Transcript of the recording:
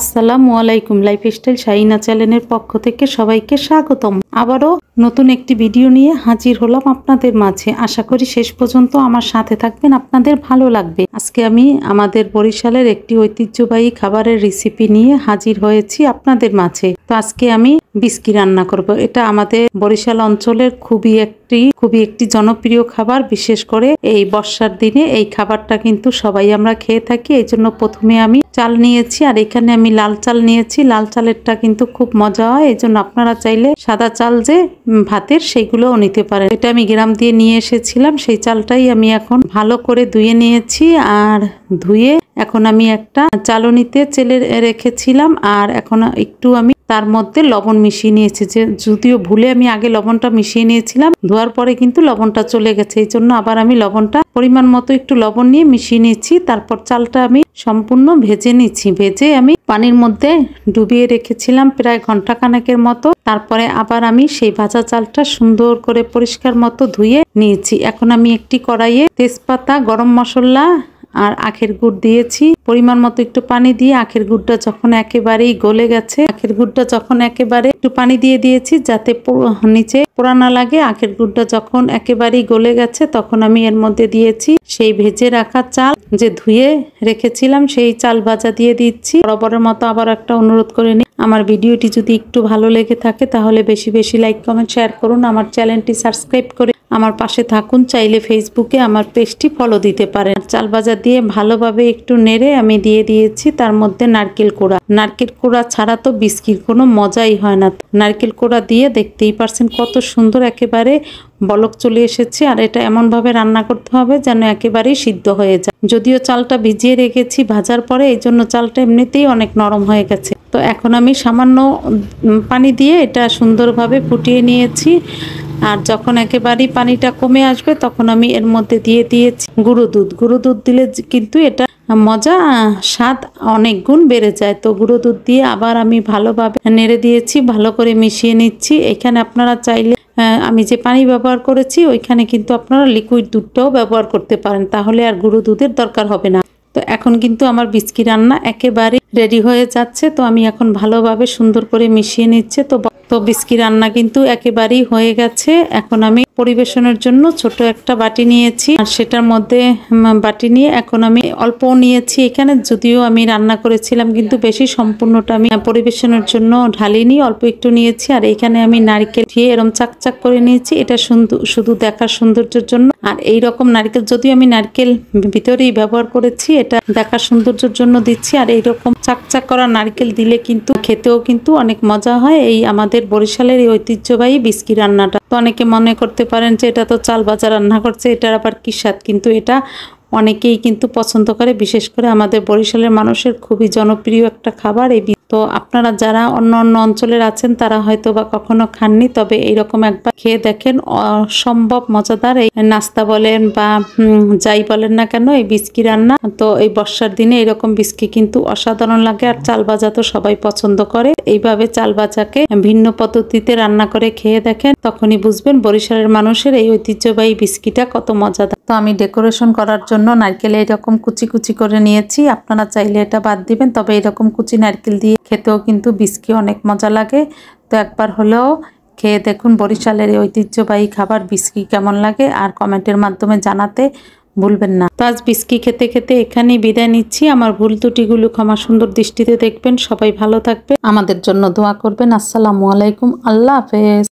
আসসালামু আলাইকুম। লাইফস্টাইল শাহিনা চ্যানেলের পক্ষ থেকে সবাইকে স্বাগতম। আবারও নতুন একটি ভিডিও নিয়ে হাজির হলাম আপনাদের মাঝে। আশা করি শেষ পর্যন্ত আমার সাথে থাকবেন, আপনাদের ভালো লাগবে। আজকে আমি আমাদের বরিশালের একটি ঐতিহ্যবাহী খাবারের রেসিপি নিয়ে হাজির হয়েছি আপনাদের মাঝে। তো আজকে আমি বিস্কি রান্না করব। এটা আমাদের বরিশাল অঞ্চলের খুবই একটি জনপ্রিয় খাবার। বিশেষ করে এই বর্ষার দিনে এই খাবারটা কিন্তু সবাই আমরা খেয়ে থাকি। এই জন্য প্রথমে আমি চাল নিয়েছি, আর এখানে আমি লাল চাল নিয়েছি। লাল চালেরটা কিন্তু খুব মজা হয়, এই জন্য আপনারা চাইলে সাদা চাল যে ভাতের সেইগুলোও নিতে পারেন। এটা আমি গ্রাম দিয়ে নিয়ে এসেছিলাম, সেই চালটাই আমি এখন ভালো করে ধুয়ে নিয়েছি। আর ধুয়ে এখন আমি একটা চালনিতে চেলে রেখেছিলাম, আর এখন একটু আমি তার মধ্যে লবণ মিশিয়ে নিয়েছি। যে যদিও ভুলে আমি আগে লবণটা মিশিয়ে নিয়েছিলাম, ধোয়ার পরে কিন্তু লবণটা চলে গেছে, এই জন্য আবার আমি লবণটা পরিমাণ মতো একটু লবণ নিয়ে মিশিয়ে নিয়েছি। তারপর চালটা আমি সম্পূর্ণ ভেজে নিচ্ছি। ভেজে আমি পানির মধ্যে ডুবিয়ে রেখেছিলাম প্রায় ঘন্টা খানেকের মতো। তারপরে আবার আমি সেই ভাজা চালটা সুন্দর করে পরিষ্কার মতো ধুয়ে নিয়েছি। এখন আমি একটি কড়াইয়ে তেজপাতা, গরম মশলা আর আখের গুড় দিয়েছি। পরিমাণ মতো একটু পানি দিয়ে আখের গুড়টা যখন একেবারেই গলে গেছে, আখের গুড়টা যখন একেবারে একটু পানি দিয়ে দিয়েছি যাতে নিচে পোড়া না লাগে। আখের গুড়টা যখন একেবারেই গলে গেছে, তখন আমি এর মধ্যে দিয়েছি সেই ভেজে রাখা চাল, যে ধুয়ে রেখেছিলাম সেই চাল ভাজা দিয়ে দিচ্ছি। বরাবরের মতো আবার একটা অনুরোধ করে নিই, আমার ভিডিওটি যদি একটু ভালো লেগে থাকে তাহলে বেশি বেশি লাইক, কমেন্ট, শেয়ার করুন। আমার চ্যানেলটি সাবস্ক্রাইব করে আমার পাশে থাকুন। চাইলে ফেসবুকে আমার পেজটি ফলো দিতে পারেন। চাল ভাজা দিয়ে ভালোভাবে একটু নেড়ে আমি দিয়ে দিয়েছি তার মধ্যে নারকেল কোড়া। নারকেল কোড়া ছাড়া তো বিস্কির কোনো মজাই হয় না। নারকেল কোড়া দিয়ে দেখতেই পারছেন কত সুন্দর একেবারে বলক চলে এসেছে। আর এটা এমনভাবে রান্না করতে হবে যেন একেবারেই সিদ্ধ হয়ে যায়। যদিও চালটা ভিজিয়ে রেখেছি ভাজার পরে, এই জন্য চালটা এমনিতেই অনেক নরম হয়ে গেছে। তো এখন আমি সামান্য পানি দিয়ে এটা সুন্দরভাবে ফুটিয়ে নিয়েছি। আর যখন একেবারেই পানিটা কমে আসবে, তখন আমি এর মধ্যে দিয়ে দিয়েছি গুঁড়ো দুধ। গুঁড়ো দুধ দিলে কিন্তু এটা মজা, স্বাদ অনেক গুণ বেড়ে যায়। তো গুঁড়ো দুধ দিয়ে আবার আমি ভালোভাবে নেড়ে দিয়েছি, ভালো করে মিশিয়ে নিচ্ছি। এখানে আপনারা চাইলে আমি যে পানি ব্যবহার করেছি ওইখানে কিন্তু আপনারা লিকুইড দুধটাও ব্যবহার করতে পারেন, তাহলে আর গুঁড়ো দুধের দরকার হবে না। তো এখন কিন্তু আমার বিস্কি রান্না একেবারে রেডি হয়ে যাচ্ছে। তো আমি এখন ভালোভাবে সুন্দর করে মিশিয়ে নিচ্ছে। তো বিস্কি রান্না কিন্তু একেবারেই হয়ে গেছে। এখন আমি পরিবেশনের জন্য ছোট একটা বাটি নিয়েছি, আর সেটার মধ্যে বাটি নিয়ে এখন আমি অল্প নিয়েছি এখানে। যদিও আমি রান্না করেছিলাম কিন্তু বেশি, সম্পূর্ণটা আমি পরিবেশনের জন্য ঢালিনি, অল্প একটু নিয়েছি। আর এখানে আমি নারকেল দিয়ে এরকম চাকচাক করে নিয়েছি, এটা শুধু দেখার সৌন্দর্যের জন্য। আর এই রকম নারকেল, যদিও আমি নারকেল ভিতরেই ব্যবহার করেছি, এটা দেখার সৌন্দর্যের জন্য দিচ্ছি। আর এইরকম চাকচাক করা নারকেল দিলে কিন্তু খেতেও কিন্তু অনেক মজা হয় এই আমাদের বরিশালের এই ঐতিহ্যবাহী বিস্কি রান্নাটা। তো অনেকে মনে করতে পারেন যে এটা তো চাল ভাজা রান্না করছে, এটার আবার কি স্বাদ, কিন্তু এটা অনেকেই কিন্তু পছন্দ করে। বিশেষ করে আমাদের বরিশালের মানুষের খুবই জনপ্রিয় একটা খাবার এই। তো আপনারা যারা অন্য অন্য অঞ্চলের আছেন তারা হয়তো বা কখনো খাননি, তবে এইরকম একবার খেয়ে দেখেন, অসম্ভব মজাদার এই নাস্তা বলেন বা যাই বলেন না কেন, এই বিস্কি রান্না। তো এই বর্ষার দিনে এরকম বিস্কি কিন্তু অসাধারণ লাগে। আর চাল ভাজা তো সবাই পছন্দ করে। এইভাবে চাল ভাজাকে ভিন্ন পদ্ধতিতে রান্না করে খেয়ে দেখেন, তখনই বুঝবেন বরিশালের মানুষের এই ঐতিহ্যবাহী বিস্কিটা কত মজাদার। তো আমি ডেকোরেশন করার জন্য নারকেল এরকম কুচি কুচি করে নিয়েছি। আপনারা চাইলে এটা বাদ দিবেন, তবে এরকম কুচি নারকেল দিয়ে খেতেও কিন্তু বিস্কি অনেক মজা লাগে। তো একবার হলেও খেয়ে দেখুন বরিশালের এই ঐতিহ্যবাহী খাবার বিস্কি কেমন লাগে, আর কমেন্টের মাধ্যমে জানাতে ভুলবেন না। তো আজ বিস্কি খেতে খেতে এখানেই বিদায় নিচ্ছি। আমার ভুল ত্রুটিগুলো ক্ষমা সুন্দর দৃষ্টিতে দেখবেন। সবাই ভালো থাকবে, আমাদের জন্য দোয়া করবেন। আসসালামু আলাইকুম, আল্লাহ হাফেজ।